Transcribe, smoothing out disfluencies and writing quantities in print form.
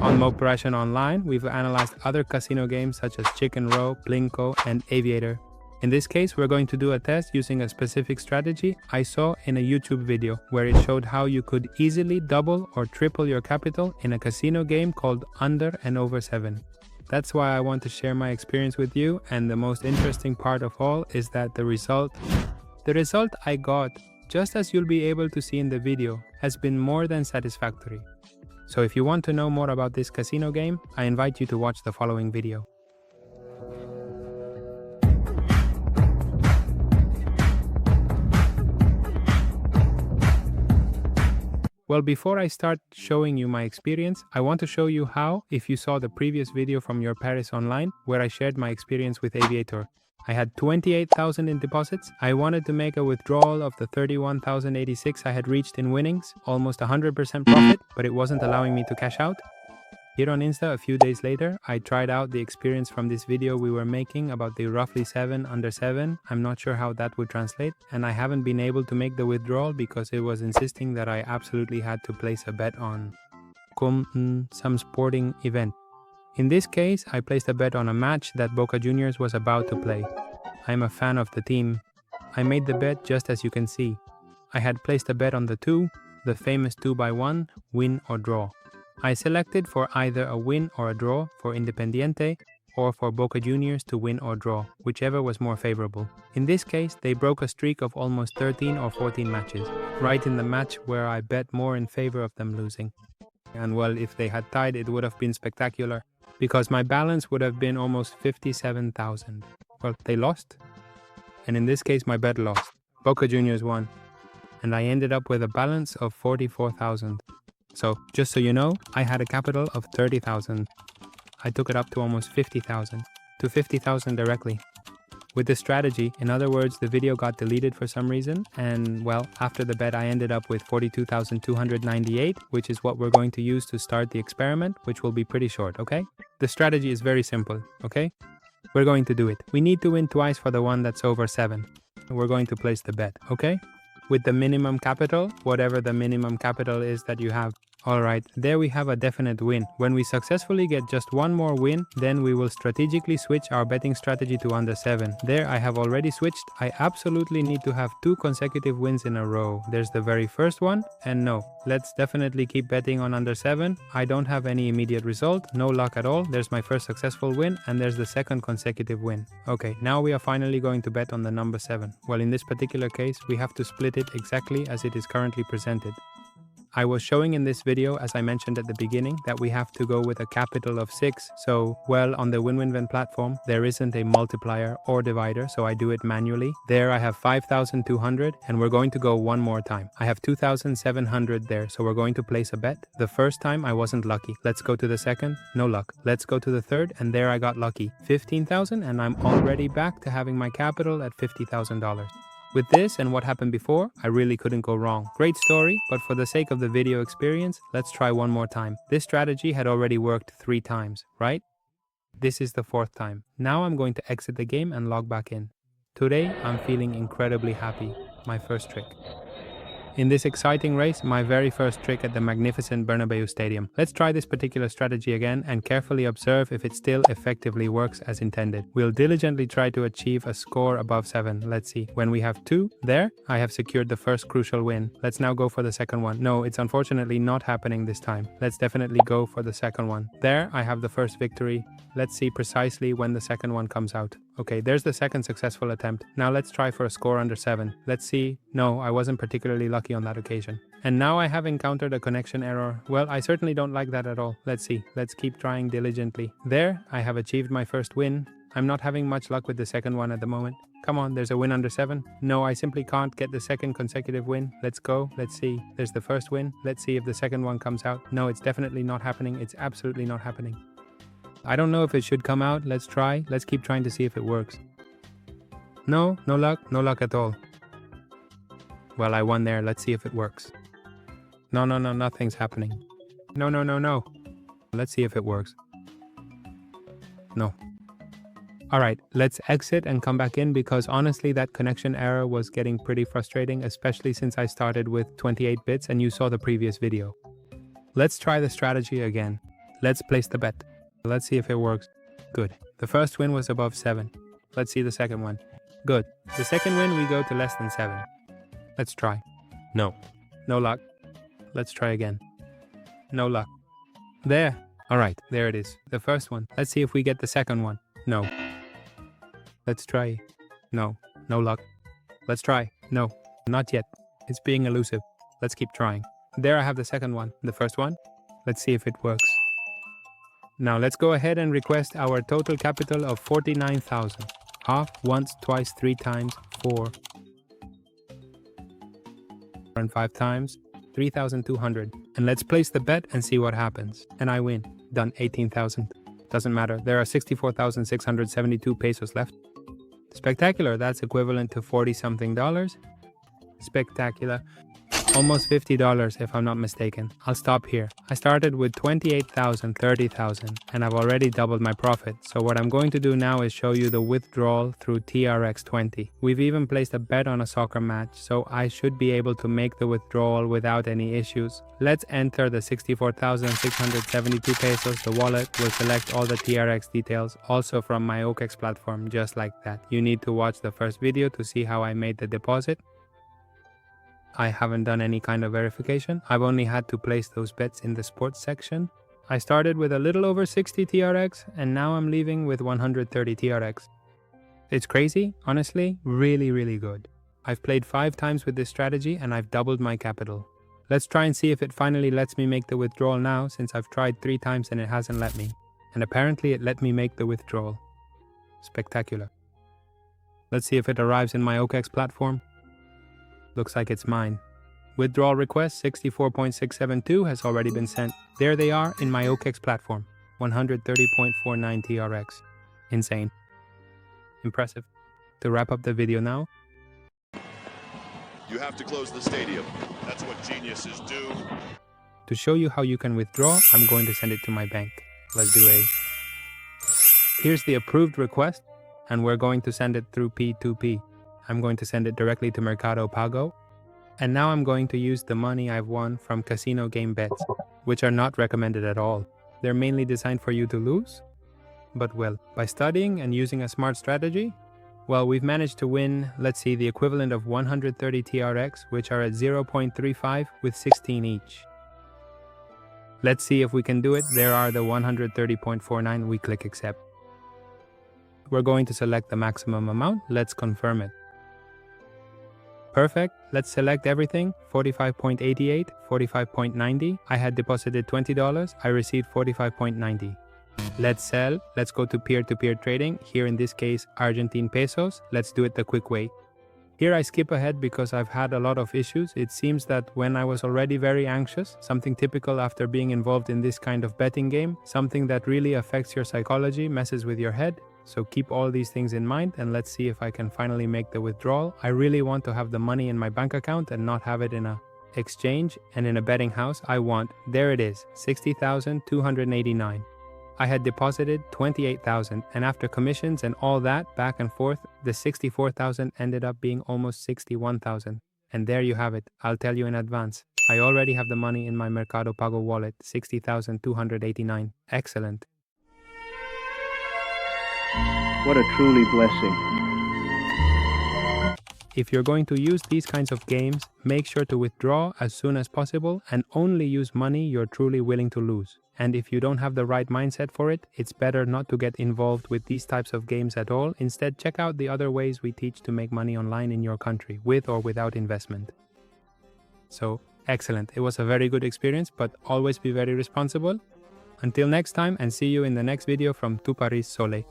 On Moperation Online, we've analyzed other casino games such as Chicken Row, Plinko, and Aviator. In this case, we're going to do a test using a specific strategy I saw in a YouTube video where it showed how you could easily double or triple your capital in a casino game called Under and Over 7. That's why I want to share my experience with you, and the most interesting part of all is that the result I got, just as you'll be able to see in the video, has been more than satisfactory. So if you want to know more about this casino game, I invite you to watch the following video. Well, before I start showing you my experience, I want to show you how, if you saw the previous video from Your Paris Online, where I shared my experience with Aviator. I had 28,000 in deposits. I wanted to make a withdrawal of the 31,086 I had reached in winnings, almost 100% profit, but it wasn't allowing me to cash out. Here on Insta, a few days later, I tried out the experience from this video we were making about the roughly 7 under 7. I'm not sure how that would translate, and I haven't been able to make the withdrawal because it was insisting that I absolutely had to place a bet on some sporting event. In this case, I placed a bet on a match that Boca Juniors was about to play. I'm a fan of the team. I made the bet just as you can see. I had placed a bet on the 2, the famous 2x1, win or draw. I selected for either a win or a draw for Independiente or for Boca Juniors to win or draw, whichever was more favorable. In this case, they broke a streak of almost 13 or 14 matches, right in the match where I bet more in favor of them losing. And well, if they had tied, it would have been spectacular, because my balance would have been almost 57,000. Well, they lost, and in this case my bet lost. Boca Juniors won, and I ended up with a balance of 44,000. So, just so you know, I had a capital of 30,000. I took it up to almost 50,000, to 50,000 directly. With this strategy, in other words, the video got deleted for some reason, and well, after the bet I ended up with 42,298, which is what we're going to use to start the experiment, which will be pretty short, okay? The strategy is very simple, okay? We're going to do it. We need to win twice for the one that's over 7. We're going to place the bet, okay? With the minimum capital, whatever the minimum capital is that you have. Alright, there we have a definite win. When we successfully get just one more win, then we will strategically switch our betting strategy to under 7. There I have already switched. I absolutely need to have 2 consecutive wins in a row. There's the very first one, and no, let's definitely keep betting on under 7. I don't have any immediate result, no luck at all. There's my first successful win, and there's the second consecutive win. Okay, now we are finally going to bet on the number 7. Well, in this particular case, we have to split it exactly as it is currently presented. I was showing in this video, as I mentioned at the beginning, that we have to go with a capital of 6. So, well, on the WinWinVen platform, there isn't a multiplier or divider, so I do it manually. There I have 5,200, and we're going to go one more time. I have 2,700 there, so we're going to place a bet. The first time I wasn't lucky. Let's go to the second, no luck. Let's go to the third, and there I got lucky. 15,000, and I'm already back to having my capital at $50,000. With this and what happened before, I really couldn't go wrong. Great story, but for the sake of the video experience, let's try one more time. This strategy had already worked 3 times, right? This is the 4th time. Now I'm going to exit the game and log back in. Today, I'm feeling incredibly happy. My first trick. In this exciting race, my very first trick at the magnificent Bernabeu Stadium. Let's try this particular strategy again and carefully observe if it still effectively works as intended. We'll diligently try to achieve a score above 7. Let's see. When we have 2, there, I have secured the first crucial win. Let's now go for the second one. No, it's unfortunately not happening this time. Let's definitely go for the second one. There, I have the first victory. Let's see precisely when the second one comes out. Okay, there's the second successful attempt. Now let's try for a score under 7. Let's see. No, I wasn't particularly lucky on that occasion. And now I have encountered a connection error. Well, I certainly don't like that at all. Let's see. Let's keep trying diligently. There, I have achieved my first win. I'm not having much luck with the second one at the moment. Come on, there's a win under 7. No, I simply can't get the second consecutive win. Let's go. Let's see. There's the first win. Let's see if the second one comes out. No, it's definitely not happening. It's absolutely not happening. I don't know if it should come out. Let's try. Let's keep trying to see if it works. No, no luck at all. Well, I won there. Let's see if it works. No, nothing's happening. No. Let's see if it works. No. Alright, let's exit and come back in because honestly that connection error was getting pretty frustrating, especially since I started with 28 bits and you saw the previous video. Let's try the strategy again. Let's place the bet. Let's see if it works. Good. The first win was above 7. Let's see the second one. Good. The second win we go to less than 7. Let's try. No. No luck. Let's try again. No luck. There. Alright, there it is. The first one. Let's see if we get the second one. No. Let's try. No. No luck. Let's try. No. Not yet. It's being elusive. Let's keep trying. There I have the second one. The first one. Let's see if it works. Now let's go ahead and request our total capital of 49,000. Half, once, twice, 3 times, 4. And 5 times, 3,200. And let's place the bet and see what happens. And I win. Done. 18,000. Doesn't matter. There are 64,672 pesos left. Spectacular. That's equivalent to 40-something dollars. Spectacular. Almost $50 if I'm not mistaken. I'll stop here. I started with 28,000, 30,000, and I've already doubled my profit. So what I'm going to do now is show you the withdrawal through TRX20. We've even placed a bet on a soccer match, so I should be able to make the withdrawal without any issues. Let's enter the 64,672 pesos. The wallet will select all the TRX details, also from my OKEX platform, just like that. You need to watch the first video to see how I made the deposit. I haven't done any kind of verification. I've only had to place those bets in the sports section. I started with a little over 60 TRX and now I'm leaving with 130 TRX. It's crazy, honestly, really good. I've played 5 times with this strategy and I've doubled my capital. Let's try and see if it finally lets me make the withdrawal now, since I've tried 3 times and it hasn't let me. And apparently it let me make the withdrawal. Spectacular. Let's see if it arrives in my OKEX platform. Looks like it's mine. Withdrawal request 64.672 has already been sent. There they are in my OKEX platform. 130.49 TRX. Insane. Impressive. To wrap up the video now. You have to close the stadium. That's what geniuses do. To show you how you can withdraw, I'm going to send it to my bank. Let's do a... Here's the approved request, and we're going to send it through P2P. I'm going to send it directly to Mercado Pago. And now I'm going to use the money I've won from casino game bets, which are not recommended at all. They're mainly designed for you to lose. But well, by studying and using a smart strategy, well, we've managed to win, let's see, the equivalent of 130 TRX, which are at 0.35 with 16 each. Let's see if we can do it. There are the 130.49. We click accept. We're going to select the maximum amount. Let's confirm it. Perfect. Let's select everything. 45.88, 45.90. I had deposited $20. I received 45.90. Let's sell. Let's go to peer-to-peer trading. Here in this case, Argentine pesos. Let's do it the quick way. Here I skip ahead because I've had a lot of issues. It seems that when I was already very anxious, something typical after being involved in this kind of betting game, something that really affects your psychology, messes with your head. So keep all these things in mind and let's see if I can finally make the withdrawal. I really want to have the money in my bank account and not have it in a exchange and in a betting house. There it is, 60,289. I had deposited 28,000 and after commissions and all that back and forth, the 64,000 ended up being almost 61,000. And there you have it. I'll tell you in advance. I already have the money in my Mercado Pago wallet, 60,289. Excellent. What a truly blessing. If you're going to use these kinds of games, make sure to withdraw as soon as possible and only use money you're truly willing to lose. And if you don't have the right mindset for it, it's better not to get involved with these types of games at all. Instead, check out the other ways we teach to make money online in your country, with or without investment. So, excellent. It was a very good experience, but always be very responsible. Until next time, and see you in the next video from Tu Paris Sole.